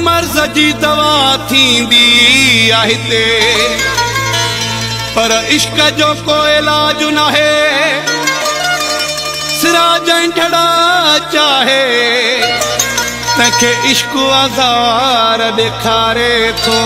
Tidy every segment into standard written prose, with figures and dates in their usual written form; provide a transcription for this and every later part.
मर्ज़ जी दवा थींदी आहे पर इश्क जो को इलाज नाहे सिराज जड़ा चाहे तंहिंखे इश्क आज़ार ॾेखारे थो।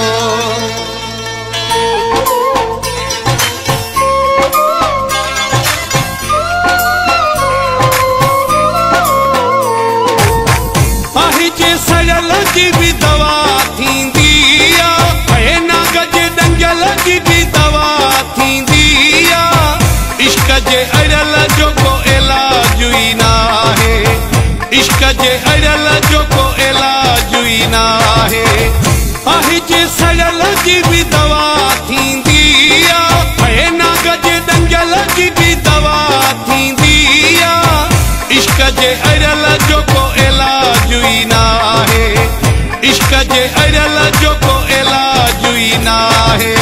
पाहिजे सड़ल जी भी दवा थींदी आहे, नाग जे डंगल जी भी दवा थींदी आहे। इश्क जे अड़ल जो को इलाज ई न आहे, इश्क जे अड़ल जो को इलाज ई न आहे। पाहिजे सड़ल जी भी दवा थींदी आहे, नाग जे डंगल जी भी दवा थींदी आहे। इश्क जे अड़ल जो को इलाज ई न आहे, इश्क जे अड़ल जो को इलाज ई न आहे।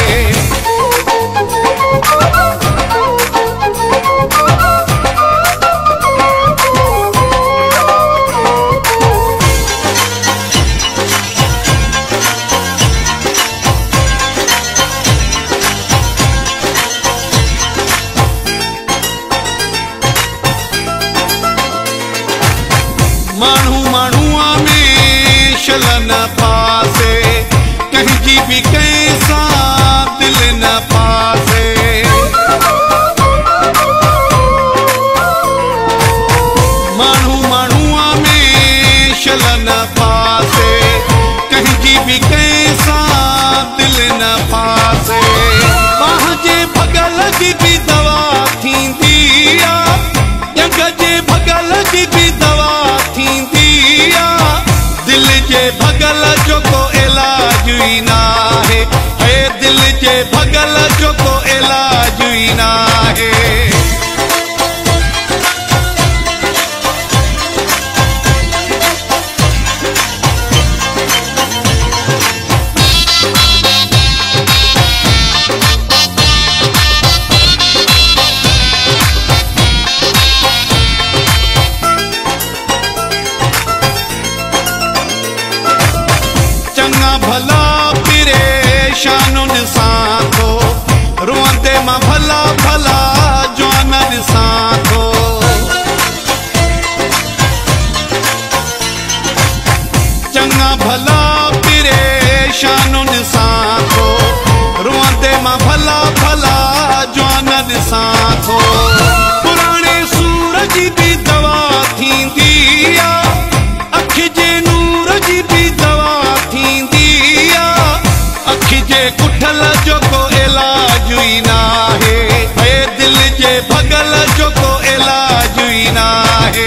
माण्हू माण्हूअ में शल न पासे, कंहिंजी बि कंहिं सां दिलि न पासे। माण्हू माण्हूअ में शल न पासे, कंहिंजी बि कंहिं सां दिलि न पासे। बाह जे भगल जी बि दवा थींदी आहे, जंग जे भगल जी बि दवा थींदी आहे। दिल जे भगल जो को इलाज ई न आहे, हे दिल जे भगल जो को इलाज ई न आहे। चङा भला परेशानुनि सां थो, रोअंदे मां भला भला जवाननि सां थो। चङा भला परेशानुनि सां थो, रोअंदे मां भला भला जवाननि सां थो। पुराणे सूर जी बि दवा थींदी आहे, अखि जे नूर जी बि दवा थींदी आहे। अखि जे कुठल जो को इलाज ई न आहे, हे दिल जे भगल जो को इलाज ई न आहे।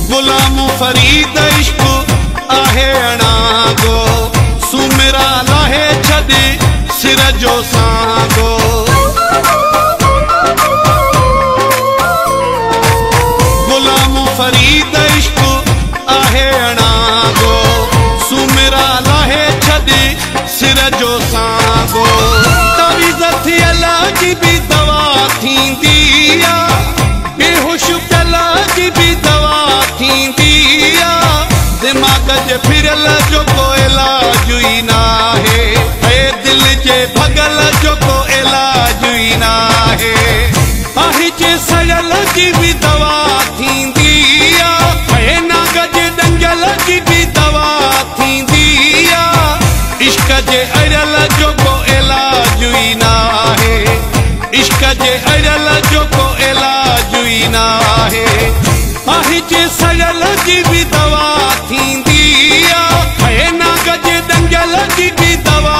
गुलाम फरीद इश्क आहे अणागो, सुमिरा लाहे छॾे सिर जो सांगो। गुलाम फरीद इश्क आहे अणागो, सुमिरा लाहे छॾे सिर जो सांगो। तावीज़ थियल जी बि दवा थींदी आहे, बेहोश पियल जी बि दवा थींदी आहे। दिमाग़ जे फिरल जो को इलाज ई न आहे, हे दिल जे भगल जो को इलाज ई न आहे। पाहिजे सड़ल जी बि दवा थींदी आहे, हे नाग जे डंगल जी बि दवा थींदी आहे। इश्क जे अड़ल जो को इलाज ई न आहे, इश्क जे अड़ल जो को इलाज ई न आहे। पाहिजे सड़ल जी बि दवा थींदी आहे, हे नाग जे डंगल जी बि दवा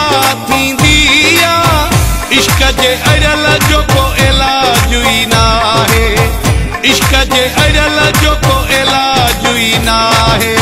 थींदी आहे। इश्क जे अड़ल जो को इलाज ई न आहे, इश्क जे अड़ल जो को इलाज ई न आहे।